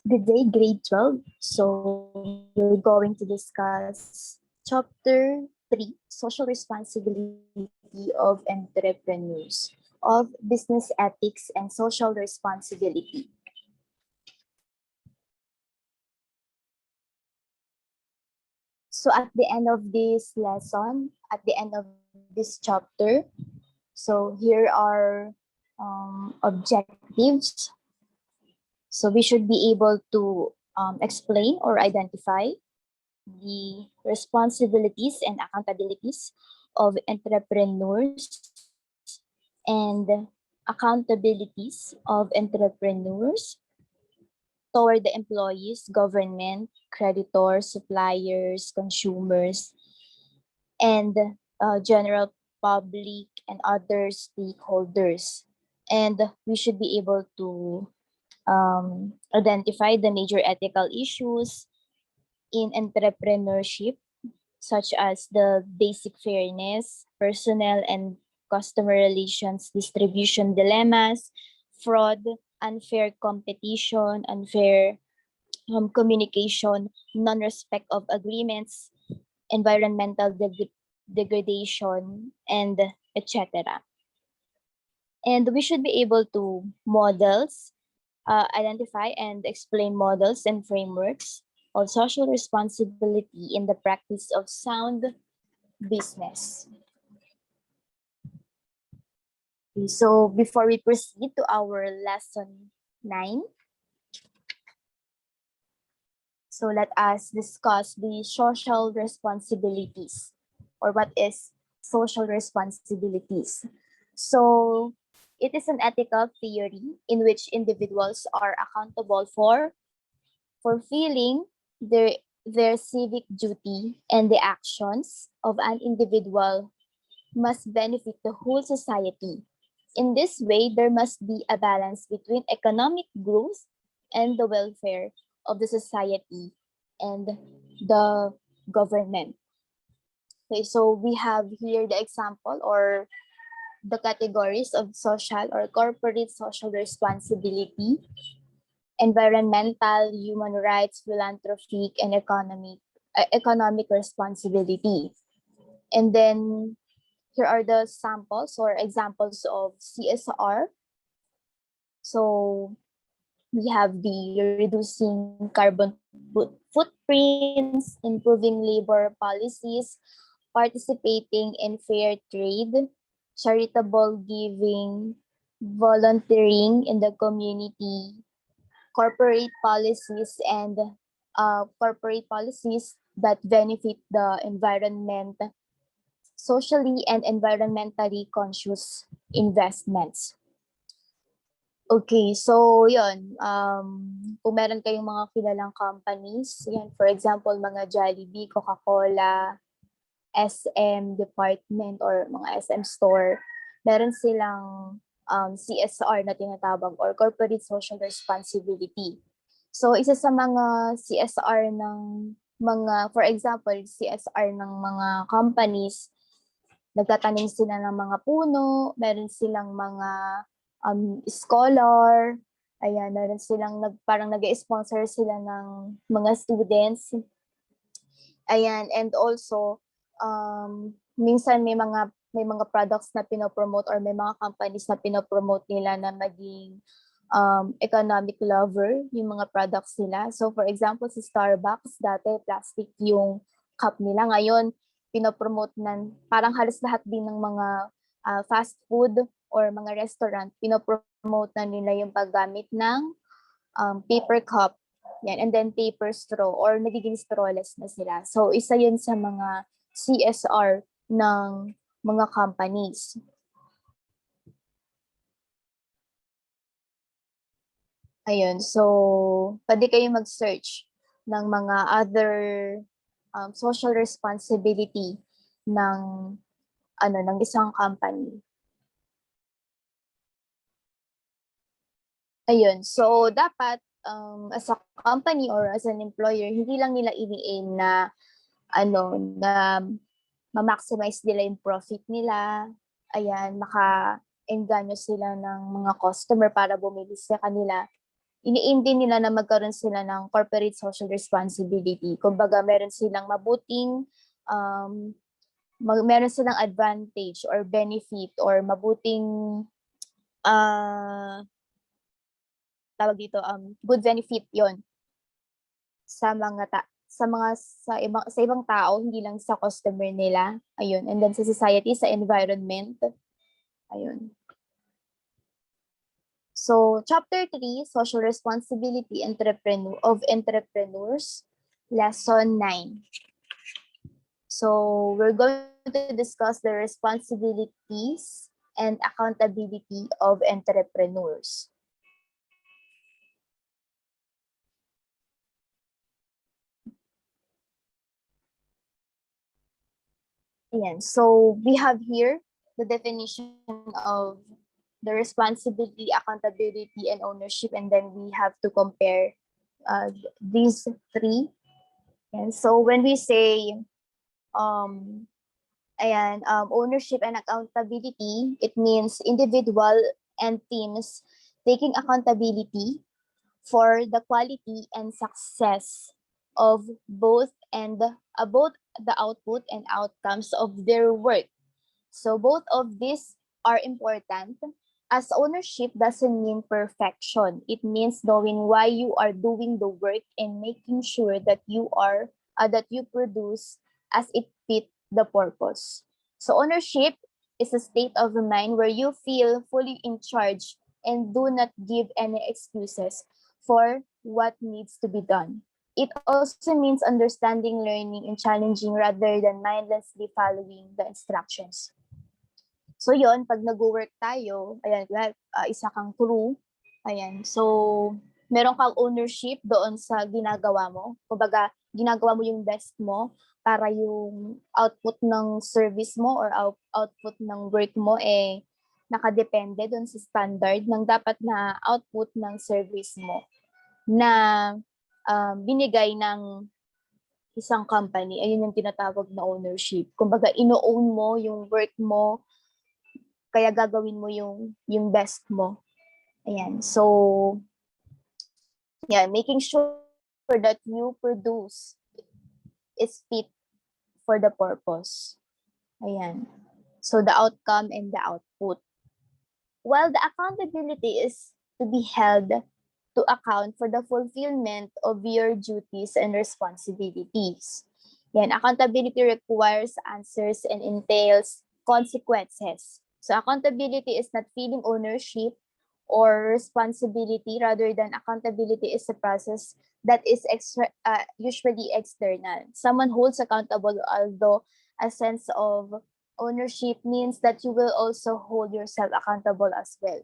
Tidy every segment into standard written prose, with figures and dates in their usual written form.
Good day, grade 12. So we're going to discuss chapter 3, social responsibility of entrepreneurs, of business ethics and social responsibility. So at the end of this lesson, at the end of this chapter, so here are objectives. So we should be able to explain or identify the responsibilities and accountabilities of entrepreneurs and accountabilities of entrepreneurs toward the employees, government, creditors, suppliers, consumers, and general public and other stakeholders. And we should be able to identify the major ethical issues in entrepreneurship, such as the basic fairness, personnel and customer relations, distribution dilemmas, fraud, unfair competition, unfair communication, non-respect of agreements, environmental degradation, and etc. And we should be able to identify and explain models and frameworks of social responsibility in the practice of sound business. So before we proceed to our lesson 9, so let us discuss the social responsibilities, or what is social responsibilities. So it is an ethical theory in which individuals are accountable for fulfilling their civic duty, and the actions of an individual must benefit the whole society. In this way, there must be a balance between economic growth and the welfare of the society and the government. Okay, so we have here the example or the categories of social or corporate social responsibility: environmental, human rights, philanthropic, and economic responsibility. And then here are the samples or examples of CSR. So we have the reducing carbon footprints, improving labor policies, participating in fair trade, charitable giving, volunteering in the community, corporate policies and corporate policies that benefit the environment, socially and environmentally conscious investments. Okay, so yun, kung meron kayong mga kilalang companies, yan, for example, mga Jollibee, Coca-Cola, SM department or mga SM store, meron silang CSR na tinatawag or corporate social responsibility. So isa sa mga CSR ng mga, for example, CSR ng mga companies, nagtatanim sila ng mga puno, meron silang mga scholar, ayan, meron silang parang nag-sponsor sila ng mga students. Ayan, and also minsan may mga products na pinopromote or may mga companies na pinopromote nila na maging economic lover yung mga products nila. So for example, si Starbucks, dati plastic yung cup nila. Ngayon, pinopromote na parang halos lahat din ng mga fast food or mga restaurant, pinopromote na nila yung paggamit ng paper cup. Yan, and then paper straw or nagiging strawless na sila. So isa yun sa mga CSR ng mga companies. Ayun, so pwede kayo mag-search ng mga other social responsibility ng ng isang company. Ayun, so dapat as a company or as an employer, hindi lang nila ini-aim na na ma-maximize nila yung profit nila. Ayan, maka-engganyo sila ng mga customer para bumili sa kanila. ini-aim din nila na magkaroon sila ng corporate social responsibility. Kumbaga, meron silang mabuting, meron silang advantage or benefit or mabuting, tawag dito, good benefit yon sa ibang tao, hindi lang sa customer nila. Ayun. And then sa society, sa environment. Ayun. So, chapter 3, social responsibility of entrepreneurs, lesson 9. So, we're going to discuss the responsibilities and accountability of entrepreneurs. Ayan. So, we have here the definition of the responsibility, accountability, and ownership, and then we have to compare these three. And so, when we say ownership and accountability, it means individual and teams taking accountability for the quality and success of both the output and outcomes of their work. So both of these are important, as ownership doesn't mean perfection. It means knowing why you are doing the work and making sure that you produce as it fits the purpose. So ownership is a state of mind where you feel fully in charge and do not give any excuses for what needs to be done. It also means understanding, learning, and challenging rather than mindlessly following the instructions. So yon, pag nag-work tayo, ayan, isa kang crew, ayan, so meron kang ownership doon sa ginagawa mo. Kumbaga, ginagawa mo yung best mo para yung output ng service mo or output ng work mo nakadepende doon sa standard ng dapat na output ng service mo na binigay ng isang company. Ayun yung tinatawag na ownership. Kumbaga, ino-own mo yung work mo, kaya gagawin mo yung best mo. Ayan. So, yeah, making sure that you produce is fit for the purpose. Ayan. So, the outcome and the output. While the accountability is to be held to account for the fulfillment of your duties and responsibilities. Yan, accountability requires answers and entails consequences. So accountability is not feeling ownership or responsibility, rather than accountability is a process that is usually external. Someone holds accountable, although a sense of ownership means that you will also hold yourself accountable as well.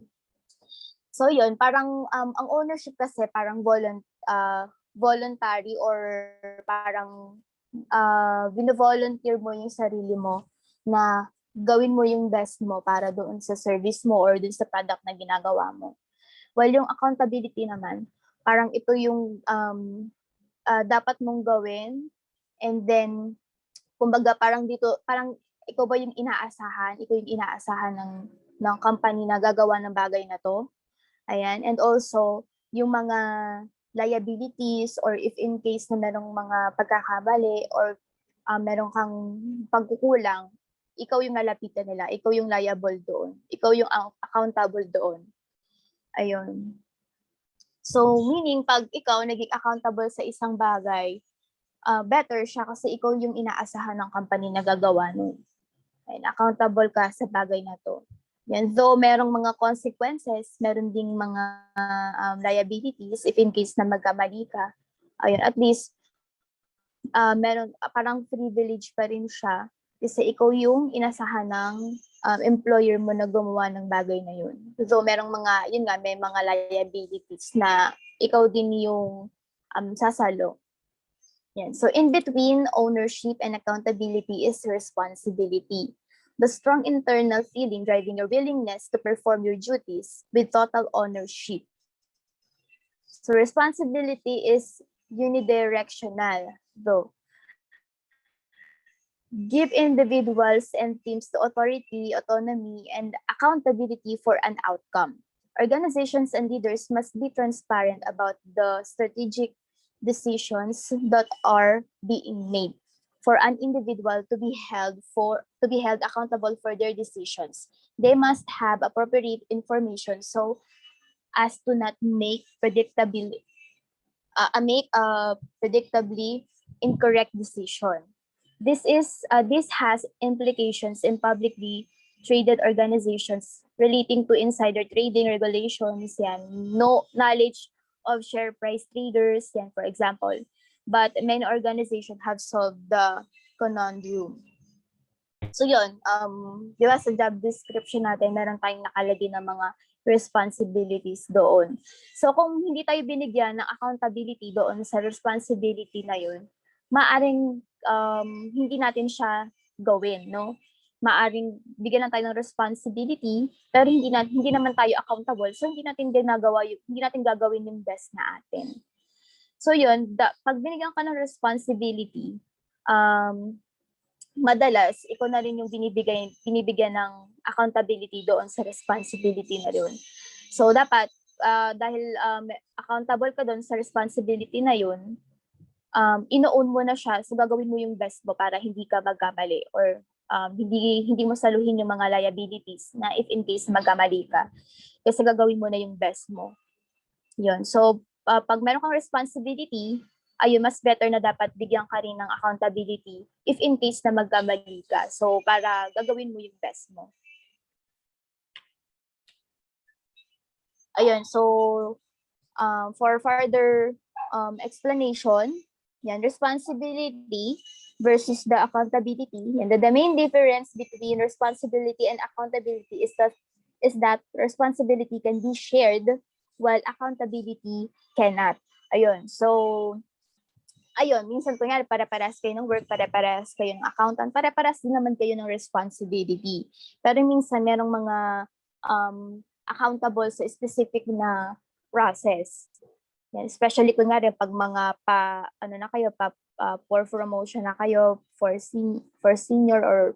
So yun, parang ang ownership kasi parang voluntary or parang vino-volunteer mo yung sarili mo na gawin mo yung best mo para doon sa service mo or doon sa product na ginagawa mo. While yung accountability naman, parang ito yung dapat mong gawin, and then kumbaga parang dito, parang ikaw ba yung inaasahan? Ikaw yung inaasahan ng company na gagawa ng bagay na to? Ayan. And also, yung mga liabilities or if in case na merong mga pagkakamali or meron kang pagkukulang, ikaw yung nalapitan nila, ikaw yung liable doon, ikaw yung accountable doon. Ayun. So, meaning pag ikaw naging accountable sa isang bagay, better siya kasi ikaw yung inaasahan ng company na gagawa nun. Ayun, accountable ka sa bagay na to. Yan. Though merong mga consequences, meron ding mga liabilities if in case na magkamali ka. Ayun, at least meron parang privilege pa rin siya kasi ikaw yung inasahan ng employer mo na gumawa ng bagay na yun. Though merong may mga liabilities na ikaw din yung sasalo. Yan. So in between ownership and accountability is responsibility. The strong internal feeling driving your willingness to perform your duties with total ownership. So responsibility is unidirectional, though. Give individuals and teams the authority, autonomy, and accountability for an outcome. Organizations and leaders must be transparent about the strategic decisions that are being made for an individual to be held accountable for their decisions. They must have appropriate information so as to not make a predictably incorrect decision. This has implications in publicly traded organizations relating to insider trading regulations, yan, no knowledge of share price traders, yan, for example. But many organizations have solved the conundrum. So yun, di ba sa job description natin, meron tayong nakalagay na mga responsibilities doon. So kung hindi tayo binigyan ng accountability doon sa responsibility na yun, maaring hindi natin siya gawin, no? Maaring bigyan lang tayo ng responsibility, pero hindi naman tayo accountable. So hindi natin gagawin yung best na atin. So yun, pag binigyan ka ng responsibility, madalas ikaw na rin yung binibigyan ng accountability doon sa responsibility na yun. So dapat dahil accountable ka doon sa responsibility na yun, ino-own mo na siya, so gagawin mo yung best mo para hindi ka magkamali or hindi mo saluhin yung mga liabilities na if in case magkamali ka, kasi gagawin mo na yung best mo. Yun. So pag meron kang responsibility, ayun, mas better na dapat bigyan ka rin ng accountability if in case na magkamali ka. So, para gagawin mo yung best mo. Ayun, so, for further explanation, yan, responsibility versus the accountability. And the main difference between responsibility and accountability is that responsibility can be shared while accountability cannot. Ayun, so, minsan kunyari para-paras kayo ng work, para-paras kayo ng accountant, para-paras din naman kayo ng responsibility. Pero minsan merong mga accountable sa specific na process. Yan, especially kunyari pag mga for promotion na kayo, for senior or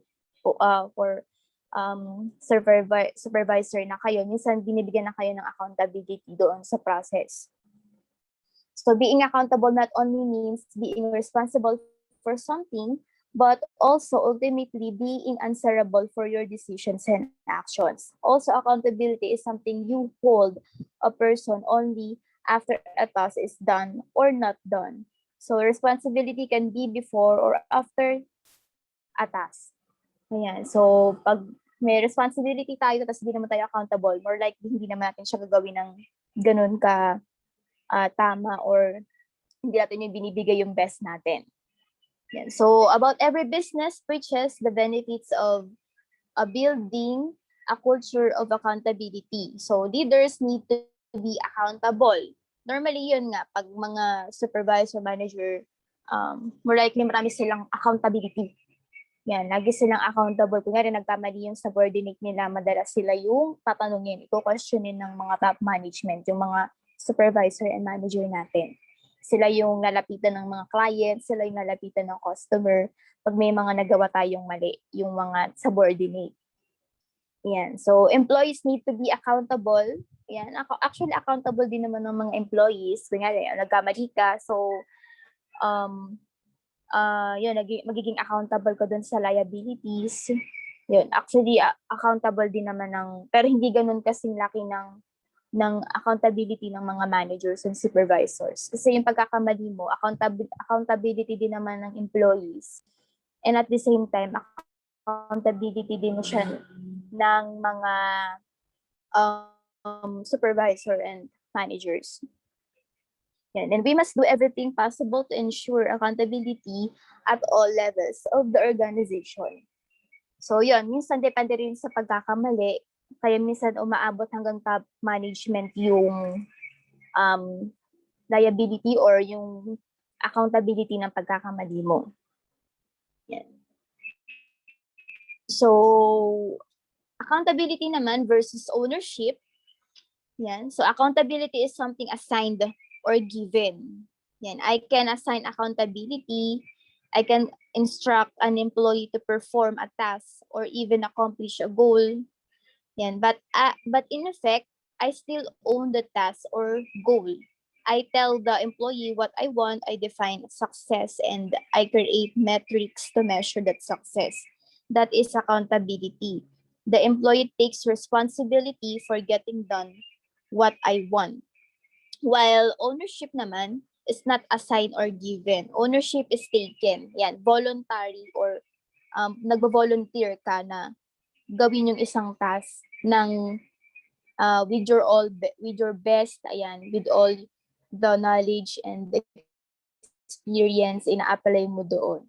for supervisor na kayo, minsan binibigyan na kayo ng accountability doon sa process. So being accountable not only means being responsible for something, but also ultimately being answerable for your decisions and actions. Also, accountability is something you hold a person only after a task is done or not done. So responsibility can be before or after a task. Ayan. So pag may responsibility tayo tapos hindi naman tayo accountable, more likely hindi naman natin siya gagawin ng ganun ka tama or hindi natin yung binibigay yung best natin. Yan. So about every business preaches the benefits of building a culture of accountability. So leaders need to be accountable. Normally yun nga, pag mga supervisor, manager, more likely marami silang accountability. Yan, lagi silang accountable. Kung nga rin nagkamali yung subordinate nila, madalas sila yung tatanungin, questionin ng mga top management, yung mga supervisor and manager natin. Sila yung nalapitan ng mga clients, sila yung nalapitan ng customer pag may mga nagawa tayong mali, yung mga subordinate. Yan. So, employees need to be accountable. Yan. Actually, accountable din naman ng mga employees. Kunyari, nagkamali ka. So, magiging accountable ka dun sa liabilities. Yun. Actually, accountable din naman pero hindi ganun kasing laki ng accountability ng mga managers and supervisors. Kasi yung pagkakamali mo, accountability din naman ng employees. And at the same time, accountability din siya ng mga supervisor and managers. Yan. And we must do everything possible to ensure accountability at all levels of the organization. So yun, minsan depende rin sa pagkakamali, kaya minsan umaabot hanggang top management yung liability or yung accountability ng pagkakamali mo. Yan. So, accountability naman versus ownership. Yan. So, accountability is something assigned or given. Yan. I can assign accountability. I can instruct an employee to perform a task or even accomplish a goal. Yan. But in effect, I still own the task or goal. I tell the employee what I want, I define success, and I create metrics to measure that success. That is accountability. The employee takes responsibility for getting done what I want. While ownership naman is not assigned or given. Ownership is taken. Yan, voluntary or nagvo-volunteer ka na gawin yung isang task ng with your best, ayan, with all the knowledge and experience ina-apply mo doon.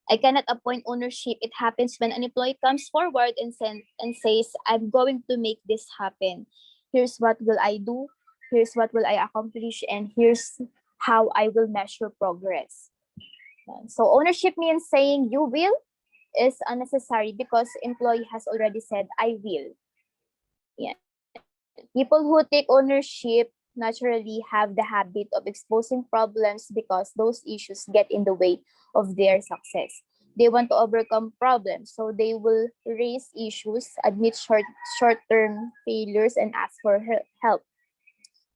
I cannot appoint ownership. It happens when an employee comes forward and says, I'm going to make this happen. Here's what will I do. Here's what will I accomplish. And here's how I will measure progress. So ownership means saying you will is unnecessary because employee has already said, I will. Yeah. People who take ownership naturally have the habit of exposing problems because those issues get in the way of their success. They want to overcome problems, so they will raise issues, admit short-term failures, and ask for help,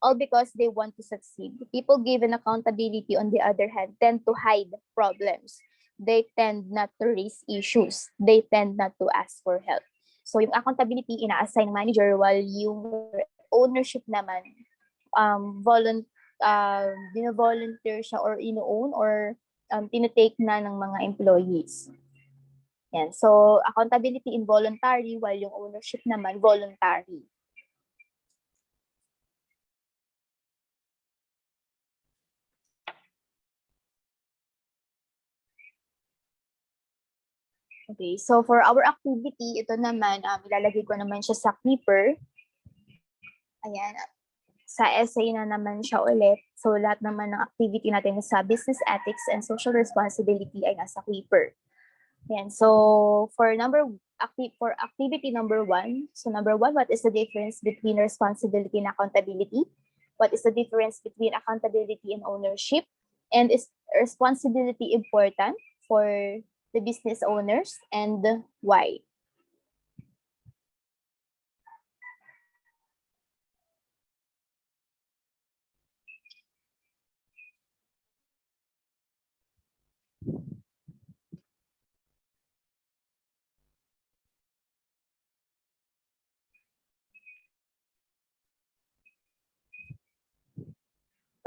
all because they want to succeed. People given accountability, on the other hand, tend to hide problems. They tend not to raise issues. They tend not to ask for help. So yung accountability, ina-assign manager, while yung ownership naman, volunteer siya or ino-own or tinitake na ng mga employees. Yan. So, accountability involuntary, while yung ownership naman voluntary. Okay, so for our activity, ito naman, ilalagay ko naman siya sa Clipper. Ayan, sa essay na naman siya ulit. So lahat naman ng activity natin sa business ethics and social responsibility ay nasa Clipper. Ayan, so for activity number 1, so number 1, what is the difference between responsibility and accountability? What is the difference between accountability and ownership? And is responsibility important for the business owners, and why?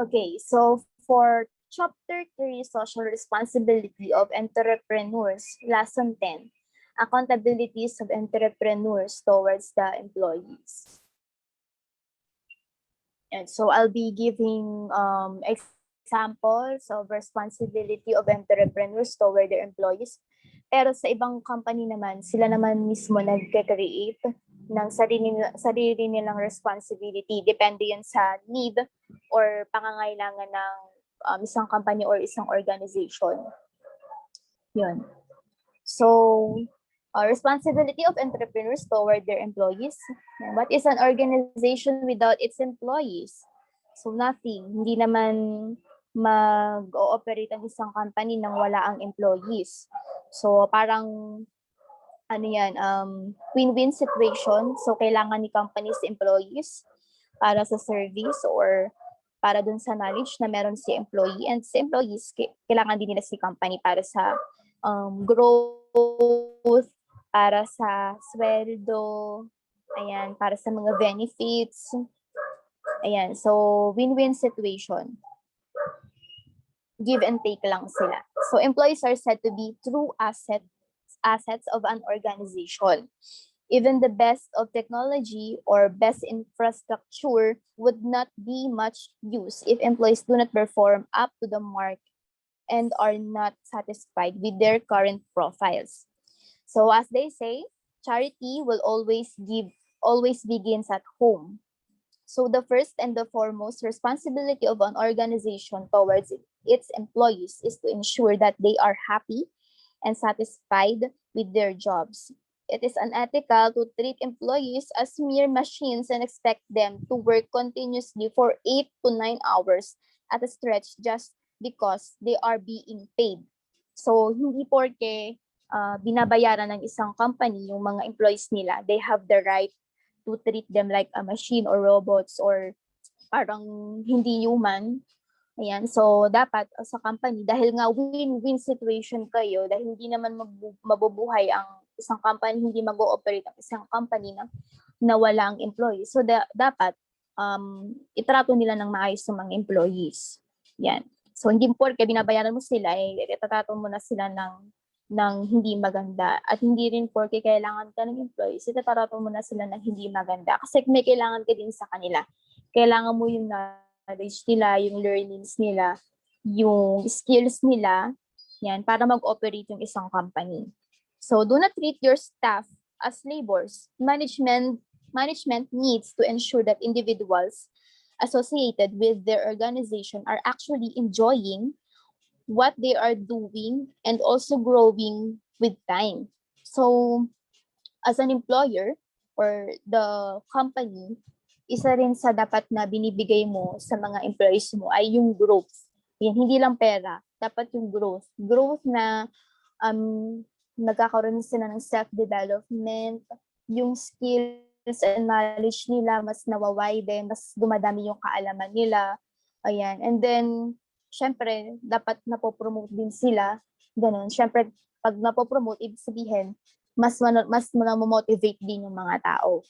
Okay, so for Chapter 3, Social Responsibility of Entrepreneurs, Lesson 10, Accountabilities of Entrepreneurs Towards the Employees. And so I'll be giving examples of responsibility of entrepreneurs toward their employees. Pero sa ibang company naman, sila naman mismo nagke-create ng sarili nilang responsibility. Depende yan sa need or pangangailangan ng isang company or isang organization. Yun. So, responsibility of entrepreneurs toward their employees. What is an organization without its employees? So, nothing. Hindi naman mag-ooperate ang isang company nang wala ang employees. So, parang win-win situation. So, kailangan ni companies employees para sa service or para dun sa knowledge na meron si employee, and si employees, kailangan din nila si company para sa growth, para sa sweldo, ayan, para sa mga benefits. Ayan, so win-win situation. Give and take lang sila. So employees are said to be true assets of an organization. Even the best of technology or best infrastructure would not be much use if employees do not perform up to the mark and are not satisfied with their current profiles. So as they say, charity will always begins at home. So the first and the foremost responsibility of an organization towards its employees is to ensure that they are happy and satisfied with their jobs. It is unethical to treat employees as mere machines and expect them to work continuously for 8 to 9 hours at a stretch just because they are being paid. So, hindi porke binabayaran ng isang company yung mga employees nila, they have the right to treat them like a machine or robots or parang hindi human. Ayan, so dapat sa company, dahil nga win-win situation kayo, dahil hindi naman mabubuhay ang isang company, hindi mag-ooperate ang isang company na wala ang employees. So dapat itrato nila ng maayos sa mga employees. Yan. So hindi porke binabayaran mo sila, itatrato mo na sila ng hindi maganda. At hindi rin porke kailangan ka ng employees, itatrato mo na sila ng hindi maganda. Kasi may kailangan ka din sa kanila. Kailangan mo yung knowledge nila, yung learnings nila, yung skills nila, yan, para mag-operate yung isang company. So do not treat your staff as laborers. Management needs to ensure that individuals associated with their organization are actually enjoying what they are doing and also growing with time. So as an employer or the company, isa rin sa dapat na binibigay mo sa mga employees mo ay yung growth. Yan, hindi lang pera, dapat yung growth. Growth na nagkakaroon sila ng self-development, yung skills and knowledge nila mas nawawiden, mas dumadami yung kaalaman nila. Ayan. And then, syempre, dapat napopromote din sila. Ganun. Syempre, pag napopromote, ibig sabihin, mas motivate din yung mga tao.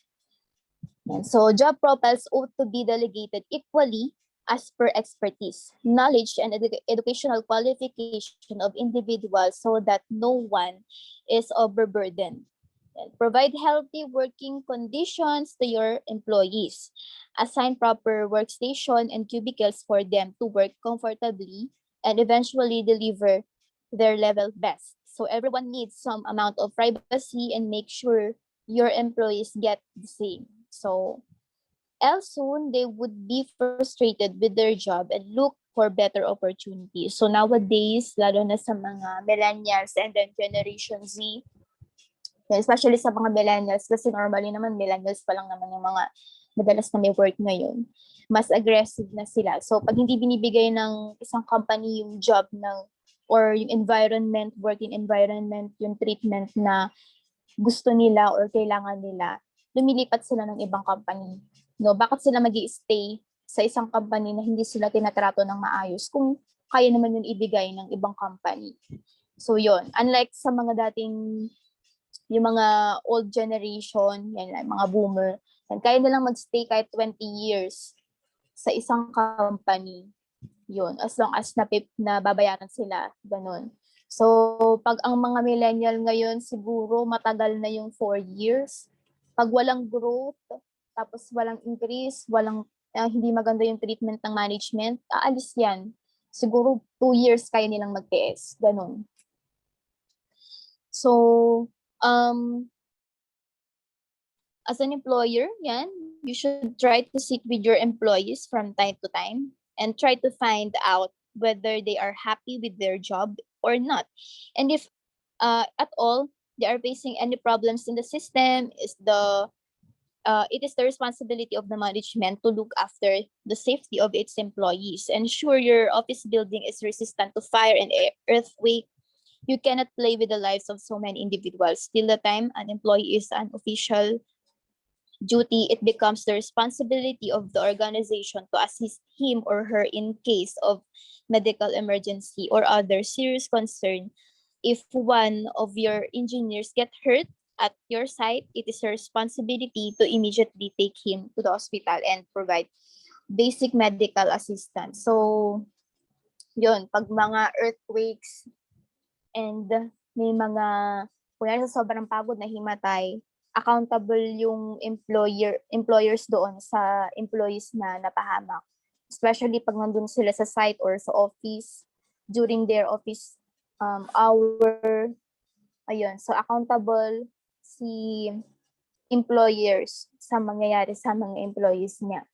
And so job profiles ought to be delegated equally as per expertise, knowledge, and educational qualification of individuals so that no one is overburdened. And provide healthy working conditions to your employees. Assign proper workstation and cubicles for them to work comfortably and eventually deliver their level best. So everyone needs some amount of privacy and make sure your employees get the same. So else soon they would be frustrated with their job and look for better opportunities. So nowadays, lalo na sa mga millennials and then Generation Z, especially sa mga millennials, kasi normally naman millennials pa lang naman yung mga madalas na may work ngayon, mas aggressive na sila. So pag hindi binibigay ng isang company yung job or yung environment, working environment, yung treatment na gusto nila or kailangan nila, lumilipat sila ng ibang company. No, bakit sila magi-stay sa isang company na hindi sila tinatrato ng maayos kung kaya naman yun ibigay ng ibang company? So yun, unlike sa mga dating yung mga old generation, yan, mga boomer, yan, kaya nilang magstay kahit 20 years sa isang company. Yun, as long as na babayaran sila, ganun. So, pag ang mga millennial ngayon, siguro matagal na yung 4 years. Pag walang growth, tapos walang increase, hindi maganda yung treatment ng management, aalis yan. Siguro 2 years kaya nilang mag-TS, ganun. So, as an employer, yan, you should try to sit with your employees from time to time and try to find out whether they are happy with their job or not. And if at all they are facing any problems in the system, it is the responsibility of the management to look after the safety of its employees. Ensure your office building is resistant to fire and earthquake. You cannot play with the lives of so many individuals. Till the time an employee is an official duty, it becomes the responsibility of the organization to assist him or her in case of medical emergency or other serious concern. If one of your engineers get hurt at your site, it is your responsibility to immediately take him to the hospital and provide basic medical assistance. So, yun, pag mga earthquakes and may mga, kunyari sa sobrang pagod na himatay, accountable yung employers doon sa employees na napahamak. Especially pag nandun sila sa site or sa office during their office hour. Ayun, so accountable si employers sa mangyayari sa mga employees niya.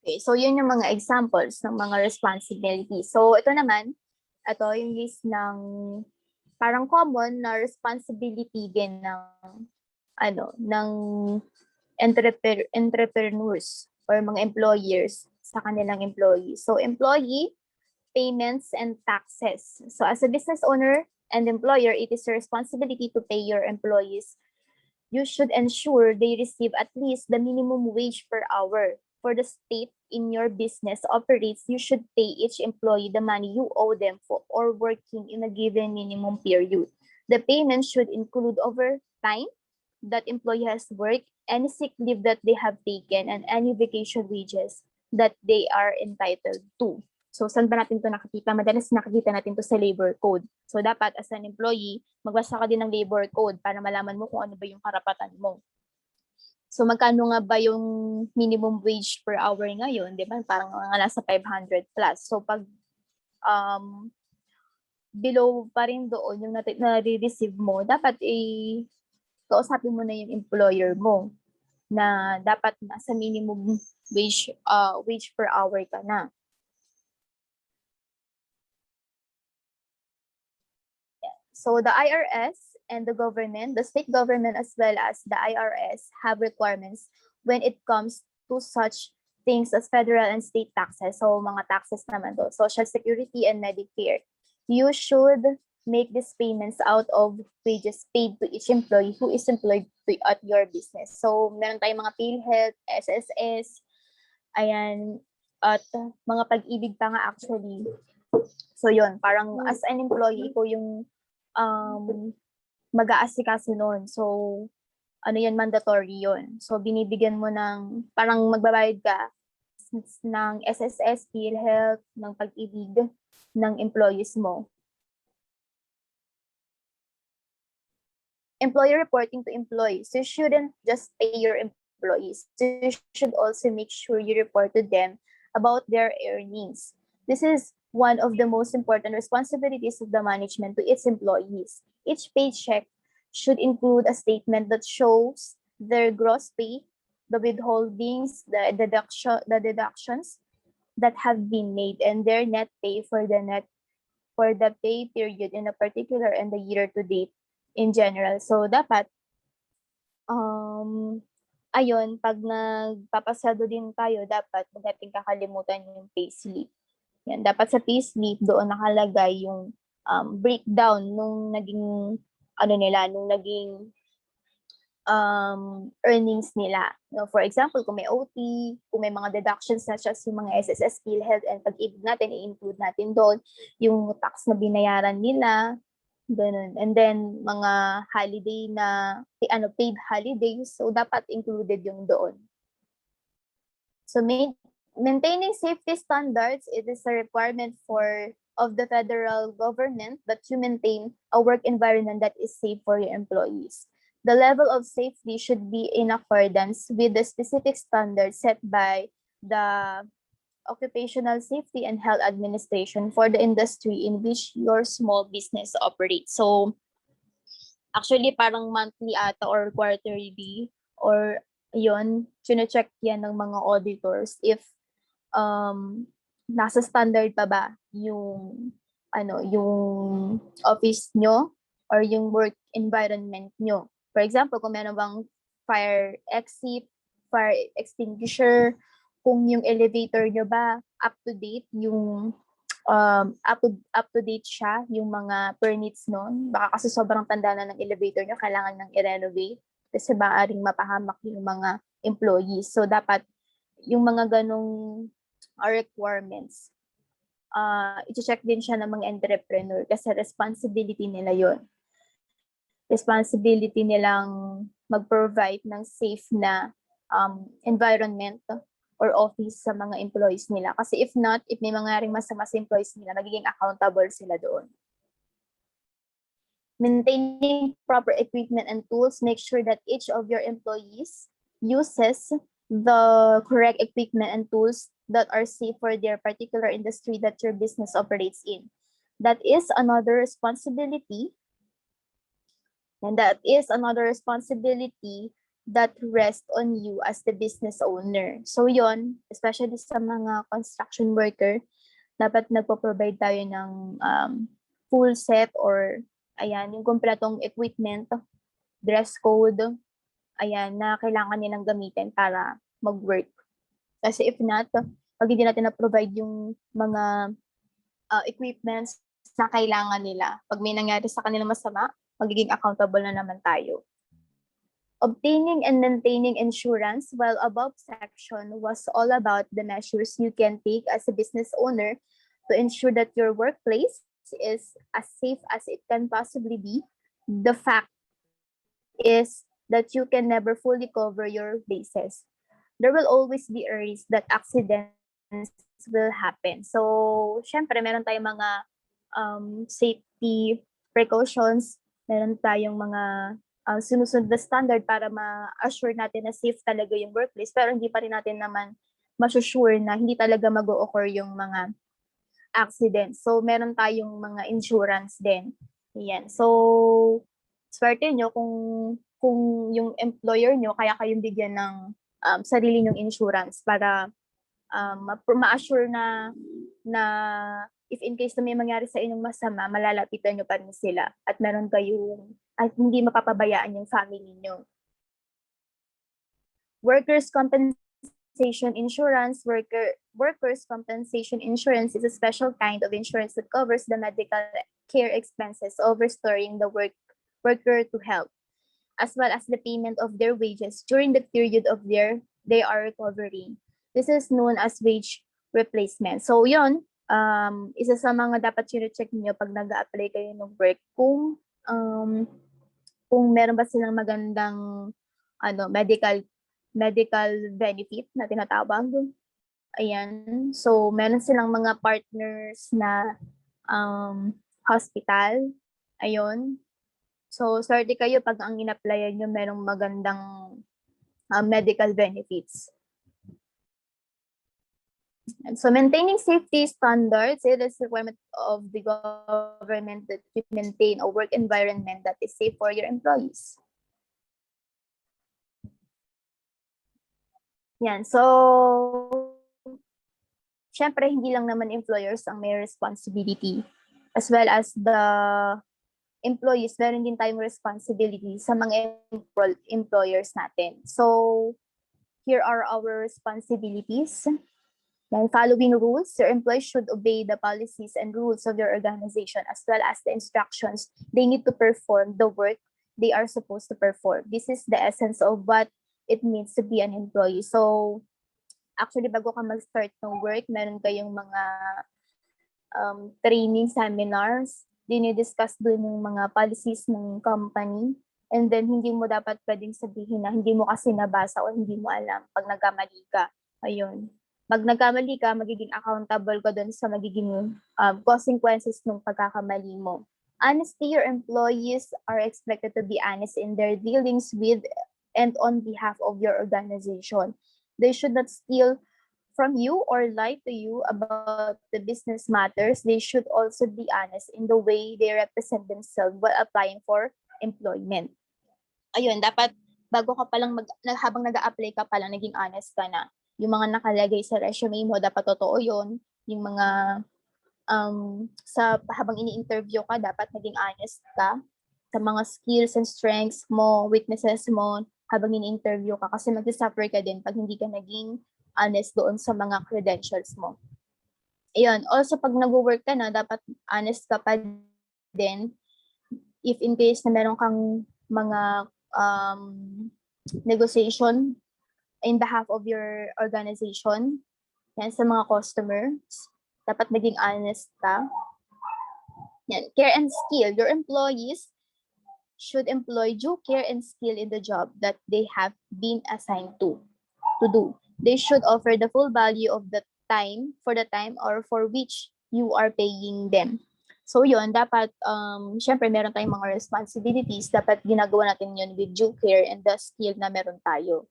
Okay, so yun yung mga examples ng mga responsibilities. So ito naman, ito yung list ng parang common na responsibility din ng entrepreneurs or mga employers sa kanilang employees. So employee payments and taxes. So as a business owner, and employer, it is your responsibility to pay your employees. You should ensure they receive at least the minimum wage per hour. For the state in your business operates, you should pay each employee the money you owe them for or working in a given minimum period. The payment should include overtime that employee has worked, any sick leave that they have taken, and any vacation wages that they are entitled to. So, saan ba natin ito nakikita? Madalas nakikita natin ito sa labor code. So, dapat as an employee, magbasa ka din ng labor code para malaman mo kung ano ba yung karapatan mo. So, magkano nga ba yung minimum wage per hour ngayon? Di ba? Parang nasa 500 plus. So, pag below pa rin doon yung na-receive mo, dapat kausapin mo na yung employer mo na dapat nasa minimum wage per hour ka na. So the IRS and the government, the state government as well as the IRS have requirements when it comes to such things as federal and state taxes. So mga taxes naman do, Social Security and Medicare. You should make these payments out of wages paid to each employee who is employed at your business. So meron tayong mga PhilHealth, SSS, ayan, at mga pag-ibig pa nga actually. So yun, parang as an employee ko yung mag-aasikaso nun. So, ano yan, mandatory yun. So, binibigyan mo ng, parang magbabayad ka ng SSS, PhilHealth, ng pag-ibig ng employees mo. Employee reporting to employees. You shouldn't just pay your employees. You should also make sure you report to them about their earnings. This is one of the most important responsibilities of the management to its employees. Each paycheck should include a statement that shows their gross pay, the withholdings, the deductions that have been made, and their net pay for the pay period in a particular and the year to date in general. So dapat ayun, pag nagpapasado din tayo, dapat huwag natin kakalimutan yung payslip. Yan, dapat sa payslip doon nakalagay yung breakdown nung naging earnings nila. No, for example, kung may OT, kung may mga deductions such as yung mga SSS, PhilHealth, and pag-ibig natin, i-include natin doon yung tax na binayaran nila, ganun. And then, mga holiday na, paid holidays, so dapat included yung doon. So, maintaining safety standards, it is a requirement of the federal government that you maintain a work environment that is safe for your employees. The level of safety should be in accordance with the specific standards set by the Occupational Safety and Health Administration for the industry in which your small business operates. So, actually, parang monthly ata or quarterly or yun, chine-check yan ng mga auditors if nasa standard pa ba yung yung office nyo or yung work environment nyo. For example, kung meron bang fire exit, fire extinguisher, kung yung elevator nyo ba up to date yung up to date siya yung mga permits nun. Baka kasi sobrang tanda na ng elevator nyo, kailangan nang i-renovate kasi maaaring mapahamak yung mga employees. So dapat yung mga ganong requirements, i-check din siya ng mga entrepreneur kasi responsibility nila yon. Responsibility nilang mag-provide ng safe na environment or office sa mga employees nila. Kasi if not, if may mangyaring masama sa employees nila, magiging accountable sila doon. Maintaining proper equipment and tools, make sure that each of your employees uses the correct equipment and tools that are safe for their particular industry that your business operates in. That is another responsibility. And that is another responsibility that rests on you as the business owner. So yon, especially sa mga construction worker, dapat nagpo-provide tayo ng full set or ayan, yung kompletong equipment, dress code, ayan, na kailangan nilang gamitin para mag-work. Kasi if not, pag hindi natin na-provide yung mga equipments na kailangan nila. Pag may nangyari sa kanila masama, magiging accountable na naman tayo. Obtaining and maintaining insurance, while above section was all about the measures you can take as a business owner to ensure that your workplace is as safe as it can possibly be. The fact is that you can never fully cover your bases. There will always be a risk that accidents will happen. So, syempre, meron tayong mga safety precautions, meron tayong mga sinusunod na standard para ma-assure natin na safe talaga yung workplace, pero hindi pa rin natin naman masusure na hindi talaga mag-o-occur yung mga accidents. So, meron tayong mga insurance din. Yan. So, swerte nyo kung yung employer nyo, kaya kayong bigyan ng sarili nyong insurance para ma-assure na if in case na may mangyari sa inyong masama, malalapitan nyo pa rin sila at meron kayong, at hindi mapapabayaan yung family nyo. Workers' compensation insurance. Workers' compensation insurance is a special kind of insurance that covers the medical care expenses of restoring the worker to health, as well as the payment of their wages during the period of they are recovering. This is known as wage replacement. So yun, isa sa mga dapat check niyo pag nag-a-apply kayo ng work, kung meron ba silang magandang medical benefit na tinatawag. Ayan. So meron silang mga partners na hospital. Ayun. So swerte kayo pag ang in-applyan nyo merong magandang medical benefits. And so maintaining safety standards, it is a requirement of the government that you maintain a work environment that is safe for your employees. Yan. So, syempre, hindi lang naman employers ang may responsibility. As well as the employees, meron din tayong responsibility sa mga employers natin. So, here are our responsibilities. By following rules, your employees should obey the policies and rules of your organization as well as the instructions they need to perform the work they are supposed to perform. This is the essence of what it means to be an employee. So, actually, bago ka mag-start ng work, meron kayong mga training seminars, dinidiscuss doon yung mga policies ng company, and then hindi mo dapat pwedeng sabihin na hindi mo kasi nabasa o hindi mo alam pag nagkamali ka. Ayun. Pag nagkamali ka, magiging accountable ka doon sa magiging consequences ng pagkakamali mo. Honestly, your employees are expected to be honest in their dealings with and on behalf of your organization. They should not steal from you or lie to you about the business matters. They should also be honest in the way they represent themselves while applying for employment. Ayun, dapat bago ka palang habang nag-a-apply ka palang, naging honest ka na. Yung mga nakalagay sa resume mo, dapat totoo yun. Yung mga habang ini-interview ka, dapat naging honest ka sa mga skills and strengths mo, weaknesses mo, habang ini-interview ka, kasi mag-suffer ka din pag hindi ka naging honest doon sa mga credentials mo. Ayun, also pag nag-work ka na, dapat honest ka pa din if in case na meron kang mga negotiation in behalf of your organization, yan, sa mga customers, dapat maging honest ka. Yan, care and skill. Your employees should employ due care and skill in the job that they have been assigned to do. They should offer the full value of the time or for which you are paying them. So yun, dapat, syempre meron tayong mga responsibilities, dapat ginagawa natin yun with due care and the skill na meron tayo.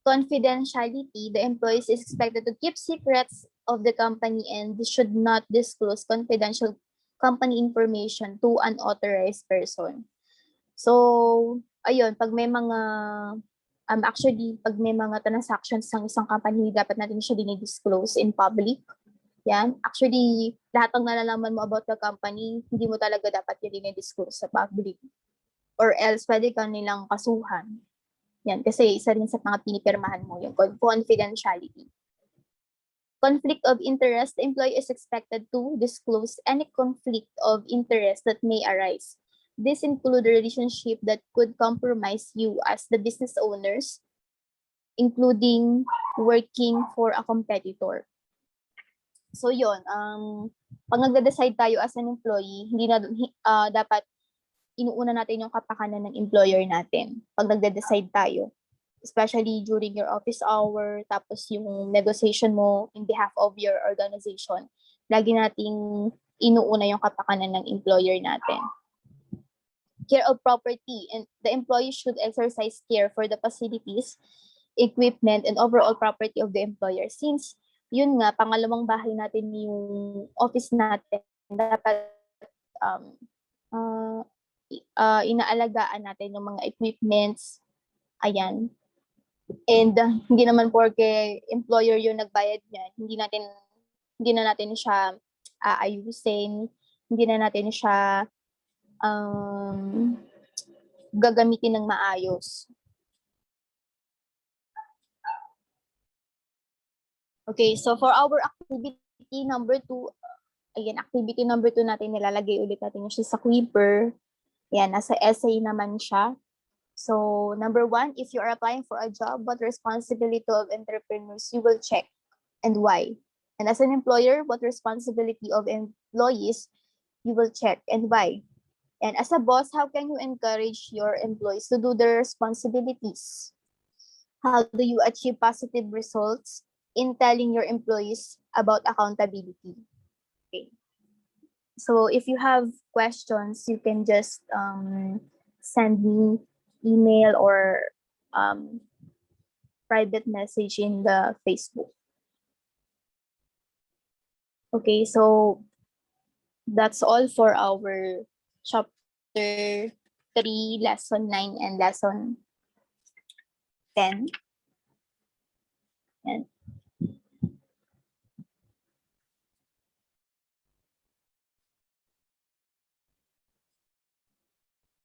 Confidentiality, the employees is expected to keep secrets of the company and should not disclose confidential company information to an authorized person. So, ayun, pag may mga pag may mga transactions ng isang company, dapat natin siya dinidisclose in public. Yan. Actually, lahat ng nalalaman mo about the company, hindi mo talaga dapat yun dinidisclose sa public. Or else, pwede ka nilang kasuhan. Yan. Kasi isa rin sa mga pinipirmahan mo, yung confidentiality. Conflict of interest, the employee is expected to disclose any conflict of interest that may arise. This include a relationship that could compromise you as the business owners, including working for a competitor. So yun, pag nagde-decide tayo as an employee, hindi na dapat inuuna natin yung kapakanan ng employer natin pag nagde-decide tayo. Especially during your office hour, tapos yung negotiation mo in behalf of your organization. Lagi nating inuuna yung kapakanan ng employer natin. Care of property, and the employee should exercise care for the facilities, equipment, and overall property of the employer. Since yun nga, pangalawang bahay natin yung office natin, dapat inaalagaan natin yung mga equipments, ayan. And hindi naman porke employer yung nagbayad niyan, hindi na natin siya aayusin, hindi na natin siya gagamitin ng maayos. Okay, so for our activity number 2, ayan, activity number 2 natin, nilalagay ulit natin siya sa Quiver. Ayan, nasa essay naman siya. So, number 1, if you are applying for a job, what responsibility of entrepreneurs you will check and why? And as an employer, what responsibility of employees you will check and why? And as a boss, how can you encourage your employees to do their responsibilities? How do you achieve positive results in telling your employees about accountability? Okay. So if you have questions, you can just send me email or private message in the Facebook. Okay, so that's all for our chapter 3, lesson 9, and lesson 10. And